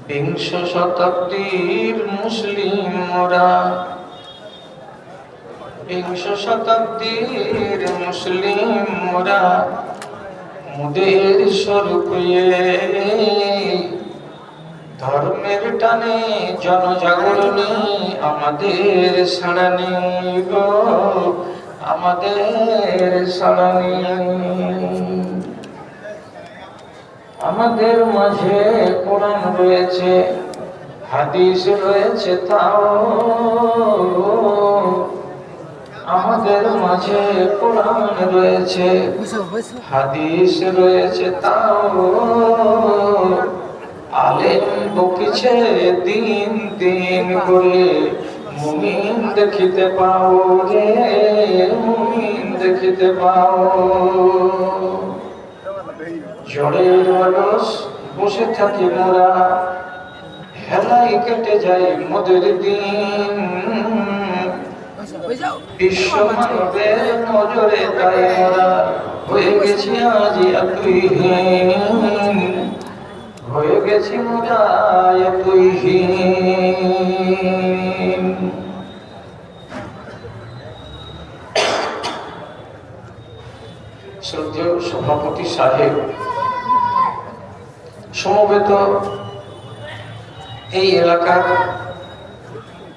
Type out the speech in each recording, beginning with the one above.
বিংশ শতাব্দীর মুসলিমরা, বিংশ শতাব্দীর মুসলিমরা মুদের স্বরূপ ধর্মের টানে জনজাগরণে আমাদের সাড়ানি গো, আমাদের সাড়ানি। আমাদের মাঝে কোরআন রয়েছে, হাদিস রয়েছে, তাও আমাদের মাঝে কোরআন রয়েছে, হাদিস রয়েছে, তাও আলেম বকিছে দিন দিন করে। মুমিন দেখিতে পাও রে, মুমিন দেখিতে পাও। ঝড়ের মানুষ বসে থাকি মোরা, হেলাই কেটে যায় মোদের দিন। বিশ্ব মানবের নজরে তাই মোরা হয়ে গেছি আজ এতহীন, হয়ে গেছি মোরা এতহীন। শ্রদ্ধেয় সভাপতি সাহেব, সমবেত এই এলাকার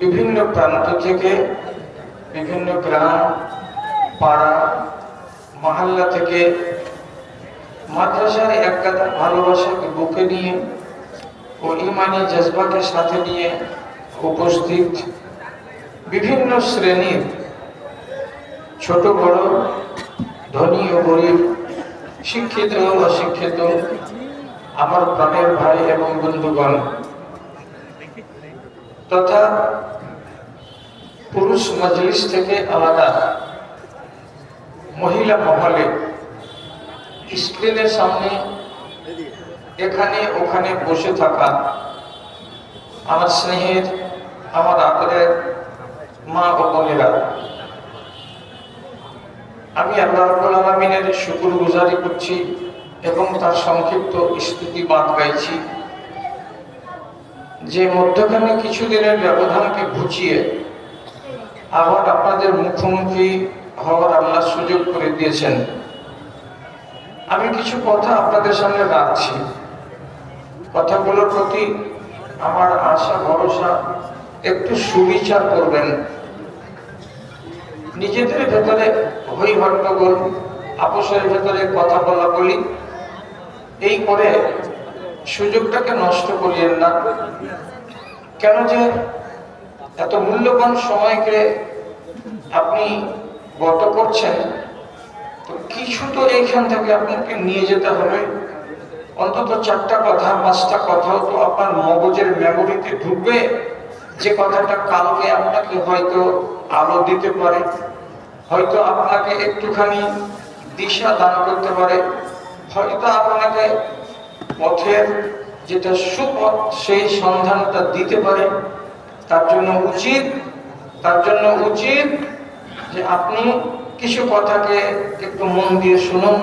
বিভিন্ন প্রান্ত থেকে, বিভিন্ন গ্রাম, পাড়া, মহল্লা থেকে মাদ্রাসার এক গাদা ভালোবাসাকে বুকে নিয়ে ও ইমানি জজবাকে সাথে নিয়ে উপস্থিত বিভিন্ন শ্রেণীর ছোট বড়, ধনী ও গরিব, শিক্ষিত ও অশিক্ষিত আমার প্রাণের ভাই এবং বন্ধুগণ, তথা পুরুষ মজলিস থেকে আলাদা মহিলা মহলে স্ক্রিনের সামনে এখানে ওখানে বসে থাকা আমার স্নেহের, আমার আদরের মা ও বোনেরা, আমি আল্লাহ রাব্বুল আলামিনের শুকরগুজারি করছি এবং তার সংক্ষিপ্ত স্তুতিবাদ গাইছি যে মধ্যখানে কিছুদিনের ব্যবধানকে ঘুচিয়ে আবার আপনাদের মুখোমুখি হওয়ার আল্লাহ সুযোগ করে দিয়েছেন। আমি কিছু কথা আপনাদের সামনে রাখছি, কথাগুলোর প্রতি আমার আশা ভরসা একটু সুবিচার করবেন। নিজেদের ভেতরে হই হট্টগোল, আপোষের ভেতরে কথা বলা বলি এই করে সুযোগটাকে নষ্ট করিয়েন না। কেন যে এত মূল্যবান সময়কে আপনি গত করছেন, তো কিছু তো এইখান থেকে আপনাকে নিয়ে যেতে হবে। অন্তত 4টা কথা, 5টা কথাও তো আপনার মগজের মেমোরিতে ঢুকবে, যে কথাটা কালকে আপনাকে হয়তো আলো দিতে পারে, হয়তো আপনাকে একটুখানি দিশা দান করতে পারে, হয়তো আপনাকে পথের যেটা সুপথ সেই সন্ধানটা দিতে পারে। তার জন্য উচিত যে আপনি কিছু কথাকে একটু মন দিয়ে শুনুন,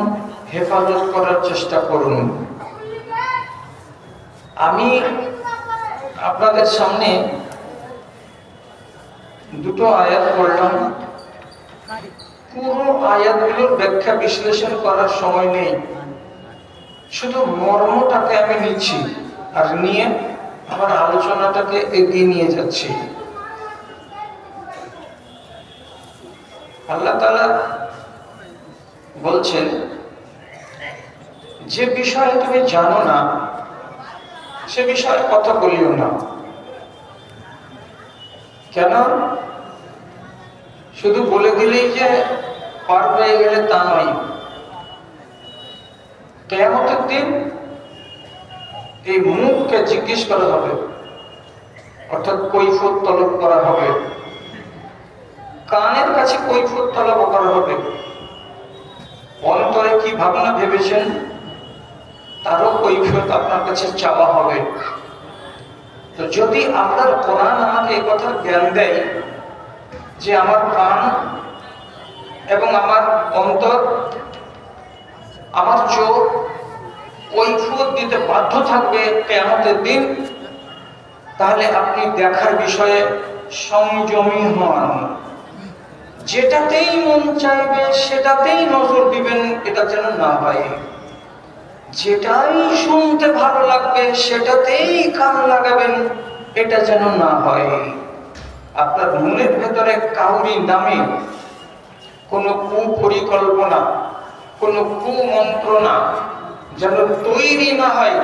হেফাজত করার চেষ্টা করুন। আমি আপনাদের সামনে দুটো আয়াত পড়লাম। পুরো আয়াতগুলোর ব্যাখ্যা বিশ্লেষণ করার সময় নেই, শুধু মর্মটাকে আমি নিচ্ছি আর নিয়ে আমার আলোচনাটাকে এগিয়ে নিয়ে যাচ্ছি। আল্লাহ তাআলা বলছেন, যে বিষয়ে তুমি জানো না সে বিষয়ে কথা বলিও না। কেন? শুধু বলে দিলেই যে পার পেয়ে গেলে তা নয়। কিয়ামতের দিন এই মুখকে জিজ্ঞেস করা হবে, অর্থাৎ কৈফিয়ত তলব করা হবে। কানের কাছে কৈফিয়ত তলব করা হবে। অন্তরে কি ভাবনা ভেবেছেন তারও কৈফিয়ত আপনার কাছে চাওয়া হবে। তো যদি আপনার কোরআন আমাকে এই কথার জ্ঞান দেয় যে আমার কান এবং আমার অন্তর, আমার চোখ কৈফিয়ত দিতে বাধ্য থাকবে কিয়ামতের দিন, তাহলে আপনি দেখার বিষয়ে সংযমী হন। যেটাতেই মন চাইবে সেটাতেই নজর দিবেন, এটা যেন না হয়। যেটাই শুনতে ভালো লাগবে সেটাতেই কান লাগাবেন, এটা যেন না হয়। আপনার মনের ভেতরে কাউরি নামে কোনো কুপরিকল্পনা, কোনো কুমন্ত্রণা যেন তৈরি না হয়,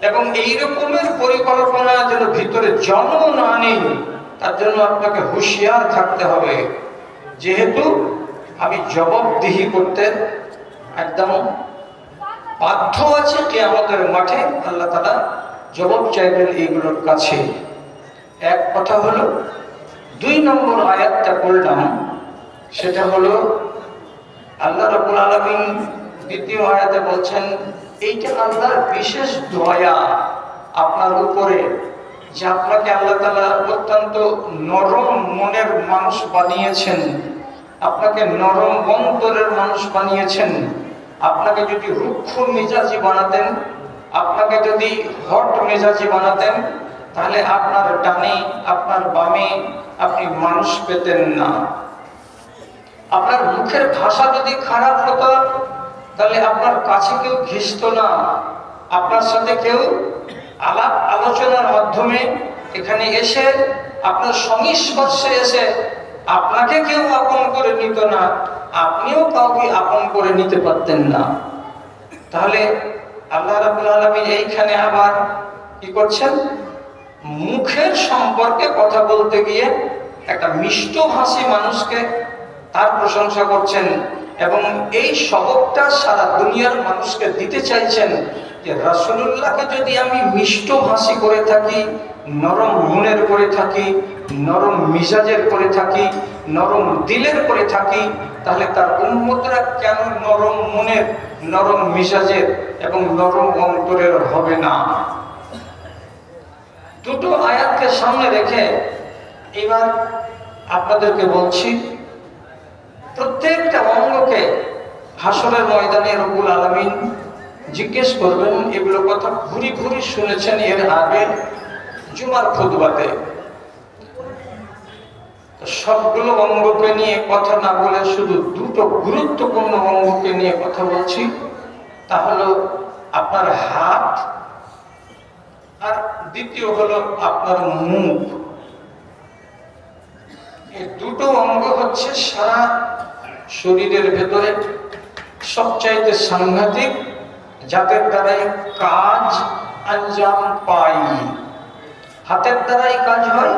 এবং এই রকমের পরিকল্পনা যেন ভিতরে জন্ম না নেই, তার জন্য আপনাকে হুঁশিয়ার থাকতে হবে। যেহেতু আমি জবাবদিহি করতে একদম বাধ্য আছে, কিয়ামতের মাঠে আল্লাহ তাআলা জবাব চাইবেন এইগুলোর কাছে। এক কথা হলো, 2 নম্বর আয়াতটা পড়লাম, সেটা হলো আল্লাহ রাব্বুল আলামিন দ্বিতীয় আয়াতে বলছেন, এইটা আল্লাহর বিশেষ দয়া আপনার উপরে, যে আপনাকে আল্লাহ তাআলা অত্যন্ত নরম মনের মানুষ বানিয়েছেন, আপনাকে নরম অন্তরের মানুষ বানিয়েছেন। আপনাকে যদি রুক্ষ মেজাজি বানাতেন, আপনাকে যদি হট মেজাজি বানাতেন, তাহলে আপনার ডানে আপনার বামে আপনি মানুষ পেতেন না। আপনার মুখের ভাষা যদি খারাপ হতো, তাহলে আপনার কাছে কেউ ঘেঁষত না, আপনার সাথে কেউ আলাপ আলোচনার মাধ্যমে এখানে এসে আপনার সংস্পর্শে এসে আপনাকে কেউ আপন করে নিত না, আপনিও কাউকে আপন করে নিতে পারতেন না। তাহলে আল্লাহ রাব্বুল আলামিন এইখানে আবার কি করছেন, মুখের সম্পর্কে কথা বলতে গিয়ে একটা মিষ্টভাষী মানুষকে তার প্রশংসা করছেন, এবং এই সবকটা সারা দুনিয়ার মানুষকে দিতে চাইছেন যে রাসূলুল্লাহকে যদি আমি মিষ্টভাষী করে থাকি, নরম মনের করে থাকি, নরম মিজাজের করে থাকি, নরম দিলের করে থাকি, তাহলে তার উম্মতরা কেন নরম মনের, নরম মিজাজের এবং নরম অন্তরের হবে না? দুটো আয়াতকে সামনে রেখে এবার আপনাদেরকে বলছি, প্রত্যেকটা অঙ্গকে হাসরের ময়দানে রব্বুল আলামিন জিজ্ঞেস করবেন। এগুলো কথা ঘুরি ঘুরি শুনেছেন এর আগে জুমার খুতবাতে। সবগুলো অঙ্গকে নিয়ে কথা না বলে শুধু দুটো গুরুত্বপূর্ণ অঙ্গকে নিয়ে কথা বলছি, তা হলো আপনার হাত, আর দ্বিতীয় হলো আপনার মুখ। এই দুটো অঙ্গ হচ্ছে সারা শরীরের ভেতরে সবচাইতে সাংঘাতিক, যাদের দ্বারাই কাজ আঞ্জাম পাই। হাতের দ্বারাই কাজ হয়,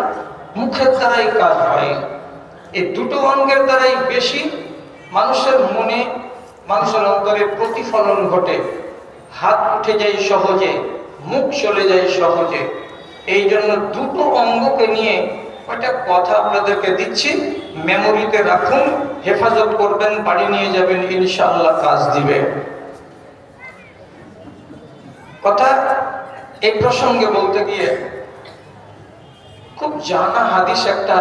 মুখের দ্বারাই কাজ হয়। এই দুটো অঙ্গের দ্বারাই বেশি মানুষের মনে, মানুষের অন্তরে প্রতিফলন ঘটে। হাত উঠে যায় সহজে, মুখ চলে যায় সহজে। এই জন্য দুটো অঙ্গকে নিয়ে একটা কথা আপনাদেরকে দিচ্ছি, মেমোরিতে রাখুন, হেফাজত করবেন, বাড়ি নিয়ে যাবেন, ইনশাআল্লাহ কাজ দিবে। কথা এই প্রসঙ্গে বলতে গিয়ে খুব জানা হাদিস একটা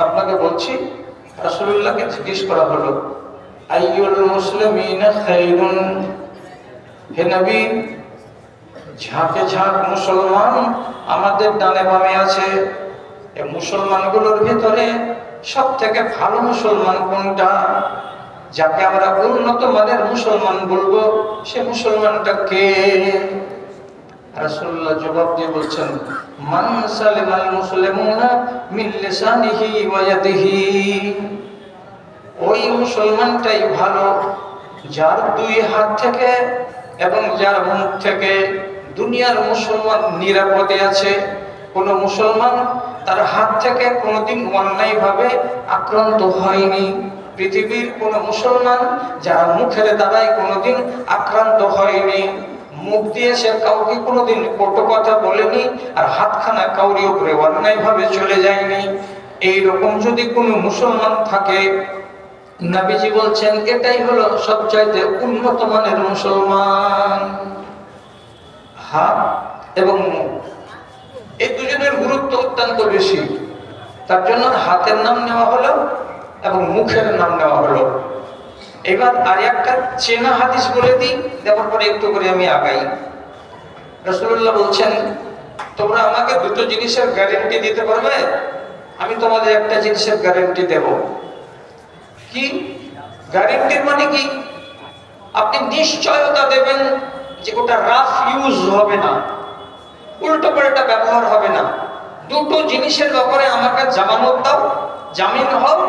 আপনাকে বলছি। রাসূলুল্লাহকে জিজ্ঞেস করা হলো, আইয়ুল মুসলিমিনা খায়রুন, হে নবী, ঝাঁকে ঝাঁক মুসলমান আমাদের ডানে বামে আছে, এই মুসলমানগুলোর ভিতরে সব থেকে ভালো মুসলমান কোনটা, যাকে আমরা উন্নত মানের মুসলমান বলবো, সে মুসলমানটা কে? রাসূলুল্লাহ জবাব দিয়ে বলছেন, মান সালিমাল মুসলিমুনা মিন লিসানিহি ওয়া ইয়াদিহি। ওই মুসলমানটাই ভালো যার দুই হাত থেকে এবং যার মুখ থেকে দুনিয়ার মুসলমান নিরাপদে আছে। কোন মুসলমান তার হাত থেকে কোনোদিন অন্যায়ভাবে আক্রান্ত হয়নি। পৃথিবীর কোন মুসলমান যারা মুখের দ্বারাই কোনোদিন আক্রান্ত হয়নি, মুখ দিয়ে সে কাউকে কোনোদিন কটু কথা বলেনি, আর হাতখানা কাউরি উপরে অন্যায়ভাবে চলে যায়নি। এইরকম যদি কোনো মুসলমান থাকে, নবীজি বলছেন এটাই হলো সবচাইতে উন্নত মানের মুসলমান। হাত এবং মুখ, এই দুজনের গুরুত্ব অত্যন্ত বেশি, তার জন্য হাতের নাম নেওয়া হলো এবং মুখের নাম নেওয়া হলো। এবার আর একটা চেনা হাদিস বলে দিই, দেওয়ার পরে একটু করে আমি আগাই। রাসূলুল্লাহ বলছেন, তোমরা আমাকে দুটো জিনিসের গ্যারান্টি দিতে পারবে? আমি তোমাদের একটা জিনিসের গ্যারান্টি দেব। কি গ্যারান্টির মানে কি? আপনি নিশ্চয়তা দেবেন যে ওটা রাফ ইউজ হবে না, উল্টো পাল্টা ব্যবহার হবে না। দুটো জিনিসের ব্যাপারে আমাকে জামানত দাও, জামিন হও।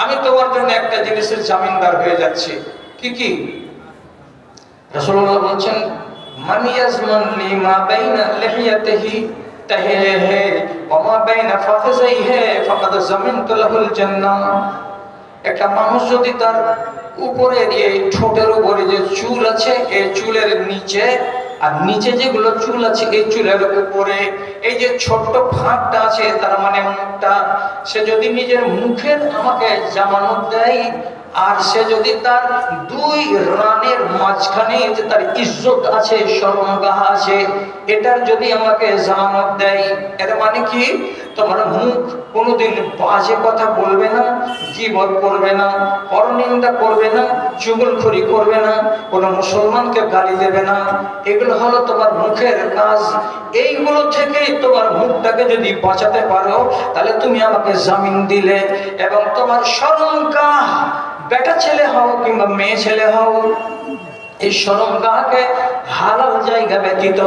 আমি তোমার জন্য একটা জিনিসের জামিনদার হয়ে যাচ্ছি। কি কি? রাসূলুল্লাহ বলছেন, মান ইয়াজমাননি মা বাইনা লিহিয়াতিহি তাহিহে ওয়া মা বাইনা ফাখযাইহি ফাকাদ যামানতু লাহুল জান্নাহ। একটা মানুষ যদি তার উপরের এই ঠোঁটের উপরে যে চুল আছে, এই চুলের নিচে আর নিচে যেগুলো চুল আছে এই চুলের উপরে এই যে ছোট্ট ফাঁকটা আছে, তার মানে মুখটা, সে যদি নিজের মুখের আমাকে জামানত দেয়, আর সে যদি তার দুই রানের মাঝখানে যে তার ইজ্জত আছে, শরমগাহ আছে, এটার যদি আমাকে জামানত দেয়, এর মানে কি? তোমার মুখ কোনোদিন বাজে কথা বলবে না, গীবত করবে না, পরনিন্দা করবে না, চুগলখড়ি করবে না, কোনো মুসলমানকে গালি দেবে না। এগুলো হলো তোমার মুখের কাজ। এইগুলো থেকে তোমার মুখটাকে যদি বাঁচাতে পারো, তাহলে তুমি আমাকে জামিন দিলে। এবং তোমার শরমগাহ, বেটা ছেলে হও কিংবা মেয়ে ছেলে হও, এই শরমগাহকে হালাল জায়গা ব্যতীত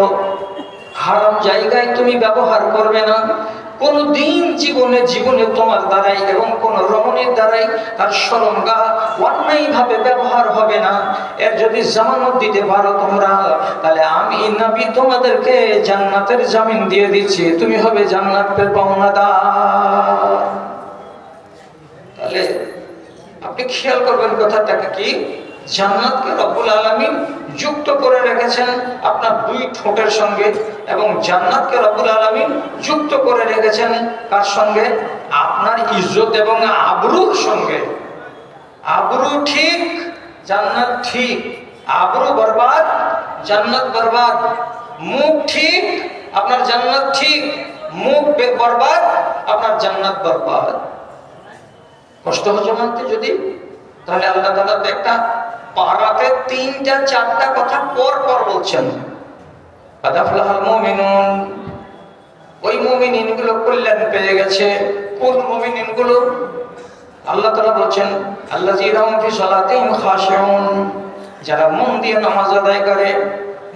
হারাম জায়গায় তুমি ব্যবহার করবে না। কোন দিন জীবনে তোমার দ্বারাই এবং কোন রমণীর দ্বারাই তার শরমগাহ অন্যায় ভাবে ব্যবহার হবে না। এর যদি জামানত দিতে পারো তোমরা, তাহলে আমি নবী তোমাদেরকে জান্নাতের জামিন দিয়ে দিচ্ছি, তুমি হবে জান্নাতের পাওনাদার। তাহলে আপনি খেয়াল করবেন কথাটাকে কি? জান্নাতকে রব্বুল আলামিন যুক্ত করে রেখেছেন আপনার দুই ঠোঁটের সঙ্গে, এবং জান্নাতকে রব্বুল আলামিন যুক্ত করে রেখেছেন কার সঙ্গে? আপনার ইজ্জত এবং আবরুর সঙ্গে। আবরু ঠিক, জান্নাত ঠিক। আবরু বরবাদ, জান্নাত বরবাদ। মুখ ঠিক, আপনার জান্নাত ঠিক। মুখ বরবাদ, আপনার জান্নাত বরবাদ। কষ্ট হচ্ছে মানতে যদি? তাহলে আল্লাহ তাআলা একটা পারাতে তিনটা চারটা কথা পর পর বলছেন। আদাফলাহাল মুমিনুন, ওই মুমিনগুলো কল্যাণ পেয়ে গেছে। কোন মুমিনগুলো? আল্লাহ তাআলা বলছেন, আল্লাযীনা হুম ফি সালাতিহিম খাশিউন, যারা মন দিয়ে নামাজ আদায় করে।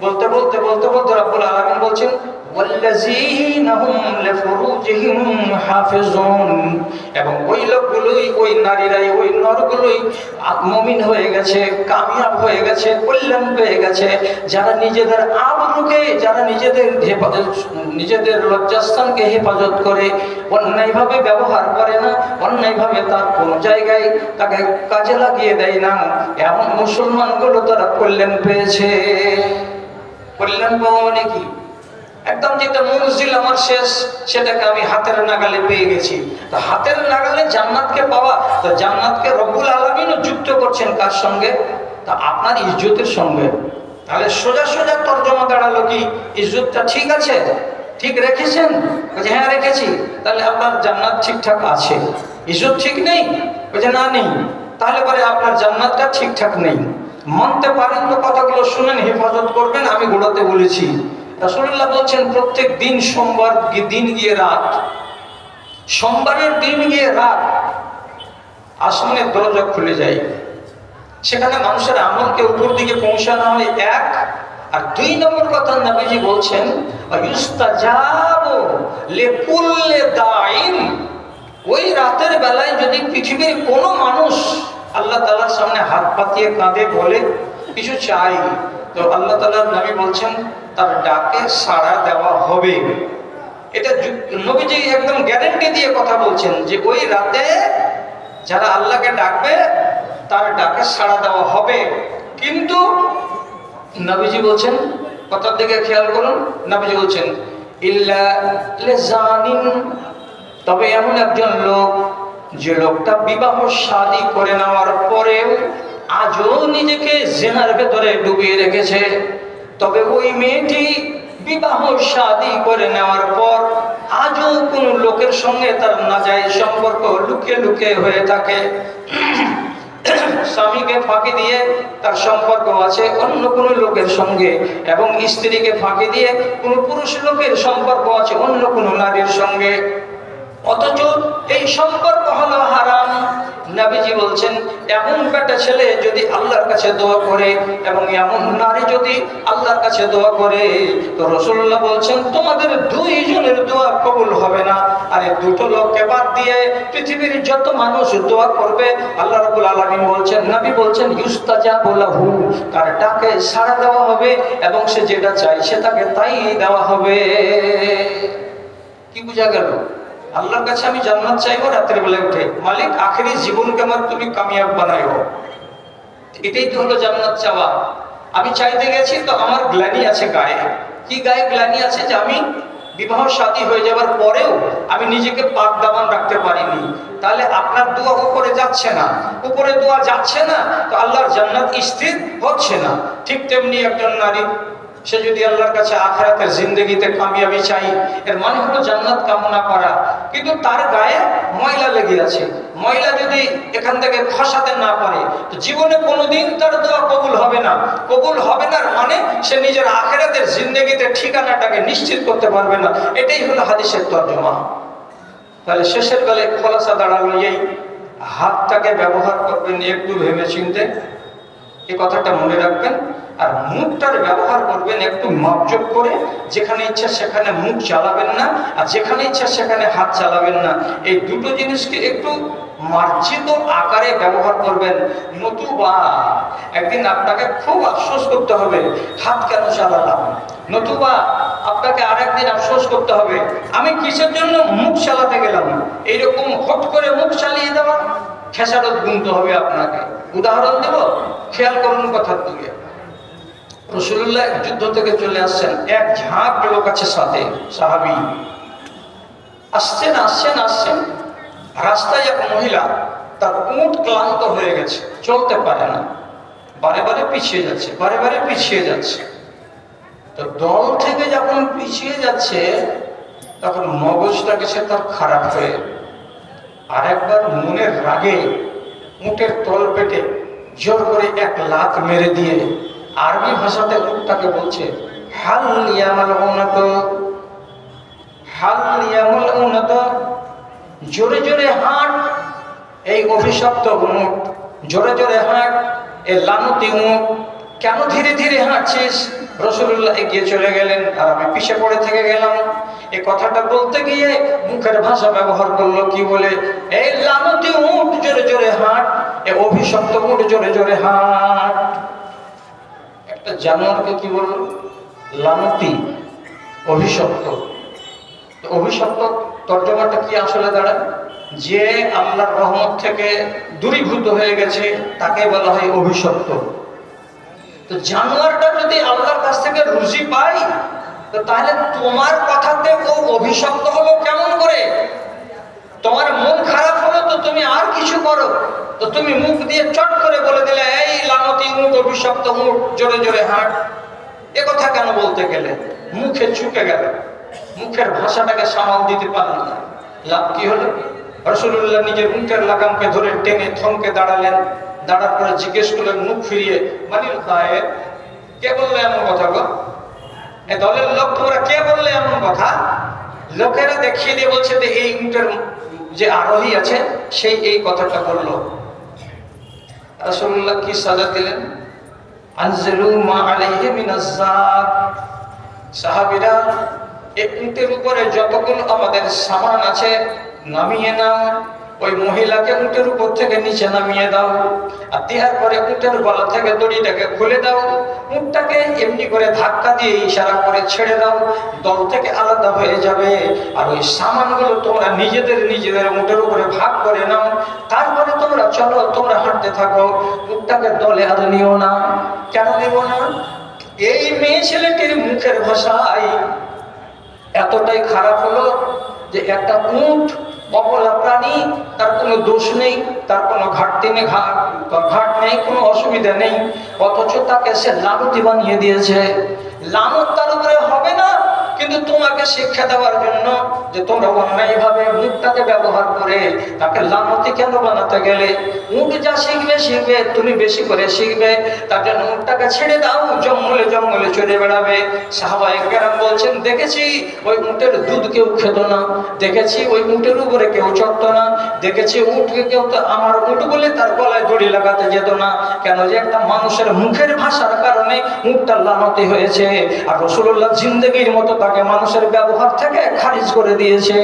বলতে বলতে বলতে বলতে রব্বুল আলামিন বলছেন, ওয়াল্লাযীনা হুম লিফুরুজিহিম হাফিজুন, এবং ওই লোকগুলোই, ওই নারীরাই, ওই নরগুলোই মুমিন হয়ে গেছে, কামিয়াব হয়ে গেছে, কল্যাণ পেয়ে গেছে, যারা নিজেদের আবরুকে, যারা নিজেদের লজ্জাস্থানকে হেফাজত করে, অন্যায়ভাবে ব্যবহার করে না, অন্যায়ভাবে তার কোন জায়গায় তাকে কাজে লাগিয়ে দেয় না। এমন মুসলমানগুলো তারা কল্যাণ পেয়েছে। কল্যাণ পাওয়া মানে কি? একদম যেটা মঞ্জিল আমার শেষ, সেটাকে আমি হাতের নাগালে পেয়ে গেছি। তো হাতের নাগালে জান্নাতকে পাওয়া, তো জান্নাতকে রব্বুল আলামিনও যুক্ত করছেন কার সঙ্গে? তা আপনার ইজ্জতের সঙ্গে। তাহলে সোজা সোজা তর্জমা দাঁড়ালো কি? ইজ্জতটা ঠিক আছে, ঠিক রেখেছেন? বলছে হ্যাঁ রেখেছি। তাহলে আপনার জান্নাত ঠিকঠাক আছে। ইজ্জত ঠিক নেই? বলছে না নেই। তাহলে পরে আপনার জান্নাতটা ঠিকঠাক নেই। মানতে পারেন তো কথাগুলো শুনেন, হেফাজত করবেন। আমি গোড়াতে বলেছি, রাসূলুল্লাহ বলছেন প্রত্যেক দিন সোমবার দিন গিয়ে রাত, সোমবারের দিন গিয়ে রাত আসমানের দরজা খুলে যায়। সেখানে মানুষের আমলকে উপর দিকে পৌঁছানো হয়, এক। আর দুই নম্বর কথা নবীজি বলছেন, ইউস্তাজাবু লিকুল্লি দাঈন, ওই রাতের বেলায় যদি পৃথিবীর কোনো মানুষ আল্লাহ তাআলার সামনে হাত পাতিয়ে কাঁদে, বলে কিছু চাই, তো আল্লাহ তাআলার নবী বলছেন তার ডাকে সাড়া দেওয়া হবে। এটা নবীজি একদম গ্যারান্টি দিয়ে কথা বলছেন যে ওই রাতে যারা আল্লাহকে ডাকবে তার ডাকে সাড়া দেওয়া হবে। কিন্তু নবীজি বলছেন, কথার দিকে খেয়াল করুন, নবীজি বলছেন ইল্লা লিজানিন, তবে এমন একজন লোক, যে লোকটা বিবাহ শাদী করে নেওয়ার পরেও আজও নিজেকে জিনার ভেতরে ডুবিয়ে রেখেছে। তবে ওই মেয়েটি বিবাহ শাদী করে নেওয়ার পর আজও কোনো লোকের সঙ্গে তার নাজায়েজ সম্পর্ক লুকিয়ে লুকিয়ে হয়ে থাকে। স্বামীকে ফাঁকি দিয়ে তার সম্পর্ক আছে অন্য কোনো লোকের সঙ্গে, এবং স্ত্রীকে ফাঁকি দিয়ে কোনো পুরুষ লোকের সম্পর্ক আছে অন্য কোনো নারীর সঙ্গে, অথচ এই সম্পর্ক হলো হারাম। নবীজি বলছেন এমন বেটা ছেলে যদি আল্লাহর কাছে দোয়া করে এবং এমন নারী যদি আল্লাহর কাছে দোয়া করে, তো রাসূলুল্লাহ বলছেন তোমাদের দুইজনের দোয়া কবুল হবে না। আর এই দুটো লোককে বাদ দিয়ে পৃথিবীর যত মানুষ দোয়া করবে, আল্লাহ রাব্বুল আলামিন বলছেন, নবী বলছেন ইউস্তাজাবু লাহু, তার ডাকে সাড়া দেওয়া হবে এবং সে যেটা চায় সে তাকে তাই দেওয়া হবে। কি বোঝা গেল? আল্লাহর কাছে আমি জান্নাত চাইবো রাতের বেলায় উঠে, মালিক আখেরি জীবনকে আমার তুমি কামিয়াব বানাইও। এটাই তো হলো জান্নাত চাওয়া। আমি চাইতে গেছি তো আমার গ্লানি আছে গায়ে। কি গায়ে গ্লানি আছে? যে আমি বিবাহ শাদী হয়ে যাওয়ার পরেও আমি নিজেকে পাক দামান রাখতে পারিনি। তাহলে আপনার দোয়া উপরে যাচ্ছে না, উপরে দোয়া যাচ্ছে না, তো আল্লাহর জান্নাত স্থির হচ্ছে না। ঠিক তেমনি একজন নারী, সে যদি আল্লাহর কাছে আখিরাতের জিন্দেগিতে কামিয়াবি চাই, এর মানে হলো জান্নাত কামনা করা, কিন্তু তার গায়ে ময়লা লেগে আছে। ময়লা যদি এখান থেকে খসাতে না পারে, তো জীবনে কোনোদিন তার দোয়া কবুল হবে না। কবুল হবে না মানে সে নিজের আখিরাতের জিন্দেগিতে ঠিকানাটাকে নিশ্চিত করতে পারবে না। এটাই হলো হাদিসের তর্জমা। তাহলে শেষের বেলায় খোলাসা দাঁড়ালো এই, হাতটাকে ব্যবহার করবেন একটু ভেবে চিনতে, এই কথাটা মনে রাখবেন। আর মুখটার ব্যবহার করবেন একটু মাপজোক করে, যেখানে ইচ্ছা সেখানে মুখ চালাবেন না, আর যেখানে ইচ্ছা সেখানে হাত চালাবেন না। এই দুটো জিনিসকে একটু মার্জিত আকারে ব্যবহার করবেন, নতুবা একদিন আপনাকে খুব আফসোস করতে হবে হাত কেন চালালাম, নতুবা আপনাকে আরেকদিন আফসোস করতে হবে আমি কিসের জন্য মুখ চালাতে গেলাম। এইরকম হট করে মুখ চালিয়ে দেওয়া খেসারত গুনতে হবে আপনাকে। উদাহরণ দেব, খেয়াল করুন কথার দিকে। রাসূলুল্লাহ যুদ্ধ থেকে চলে আসছেন, এক ঝাঁক লোক আছে সাথে, সাহাবী। আসছেন আসছেন আসছেন, রাস্তায় এক মহিলা, তার উট ক্লান্ত হয়ে গেছে, চলতে পারে না, বারে বারে পিছিয়ে যাচ্ছে, বারে বারে পিছিয়ে যাচ্ছে। তো দল থেকে যখন পিছিয়ে যাচ্ছে, তখন মগজটা গেছে তার খারাপ হয়ে, আরেকবার মনের রাগে উটের তল পেটে জোর করে এক লাত মেরে দিয়ে আরবি ভাষাতে উটটাকে বলছে, হাল ইয়ামাল উনাত, হাল ইয়ামাল উনাত, জোরে জোরে হাঁট এই অভিশপ্ত উট, জোরে জোরে হাঁট এই লানতি উট, কেন ধীরে ধীরে হাঁটছিস? রাসূলুল্লাহ এগিয়ে চলে গেলেন আর আমি পিছে পড়ে থেকে গেলাম। এই কথাটা বলতে গিয়ে মুখের ভাষা ব্যবহার করলো, কি বলে? এই লানতি উট জোরে জোরে হাঁট, এই অভিশপ্ত উট জোরে জোরে হাঁট। একটা জানোয়ারকে কি বলল? লানতি, অভিশপ্ত। অভিশপ্ত তর্জমাটা কি আসলে দাঁড়ায়? যে আল্লাহর রহমত থেকে দূরীভূত হয়ে গেছে তাকে বলা হয় অভিশপ্ত। তো জানোয়ারটা যদি আল্লাহর কাছ থেকে রুজি পায়, তো তাহলে তোমার কথাতে ও অভিশপ্ত হলো কেমন করে? তোমার মন খারাপ হলো তো তুমি আর কিছু করো, তো তুমি মুখ দিয়ে চট করে বলে দিলে এই লানতি উট, অভিশপ্ত উট, জোরে জোরে হাঁট। এ কথা কেন বলতে গেলে? মুখে চুকে গেল, মুখের ভাষাটাকে সামাল দিতে পারল না। লাভ কি হলো? রাসূলুল্লাহ নিজের উটের লাগামকে ধরে টেনে থমকে দাঁড়ালেন। দাঁড়ার পরে জিজ্ঞেস করলেন মুখ ফিরিয়ে, মানিল খায়ের, কে বললো এমন কথা গো? এ দলের লোক তোমরা কে বললে এমন কথা? লোকেরা দেখিয়ে দিয়ে বলছে যে এই উটের যে আরোহী আছে সেই এই কথাটা বললো। রাসূলুল্লাহ কি সাজা দিলেন? আনজিলু মা আলাইহি মিনাজ যাত। সাহাবীরা এই উটের উপরে যতগুলো আমাদের সামান আছে নামিয়ে নাও। ওই মহিলাকে উটের উপর থেকে নিচে নামিয়ে দাও, আর দেওয়ার পরে উটের গলা থেকে দড়িটাকে খুলে দাও, উটটাকে এমনি করে ধাক্কা দিয়ে ইশারা করে ছেড়ে দাও, দল থেকে আলাদা হয়ে যাবে। আর ওই সামানগুলো তোমরা নিজেদের নিজেদের উটের উপরে ভাগ করে নাও, তারপরে তোমরা চলো, তোমরা হাঁটতে থাকো, উটটাকে দলে আর নিও না। কেন নেব না? এই মেয়ে ছেলেটির মুখের ভাষায় এতটাই খারাপ হলো যে একটা উট অবলা প্রাণী, তার কোনো দোষ নেই, তার কোনো ঘাটতি নেই, ঘাট নেই, কোনো অসুবিধা নেই, অথচ তাকে সে লানতি বানিয়ে দিয়েছে। লানত তার উপরে হবে না, কিন্তু তোমাকে শিক্ষা দেওয়ার জন্য যে তোমরা অন্যায়ভাবে উটটাকে ব্যবহার করে তাকে লানতি কেন বানাতে গেলে? উট যা শিখবে শিখবে, তুমি বেশি করে শিখবে, তার জন্য উটটাকে ছেড়ে দাও, জঙ্গলে জঙ্গলে চলে বেড়াবে। সাহাবায়ে কেরাম বলছেন, দেখেছি ওই উটের দুধ কেউ খেত না, দেখেছি ওই উটের উপরে কেউ চড়তো না, দেখেছি উটকে কেউ তো আমার উট বলে তার গলায় দড়ি লাগাতে যেত না। কেন? যে একটা মানুষের মুখের ভাষার কারণে উটটা লানতি হয়েছে। আর রাসূলুল্লাহ জিন্দেগির মতো তাকে মানুষের ব্যবহার থেকে খারিজ করে দিয়েছে।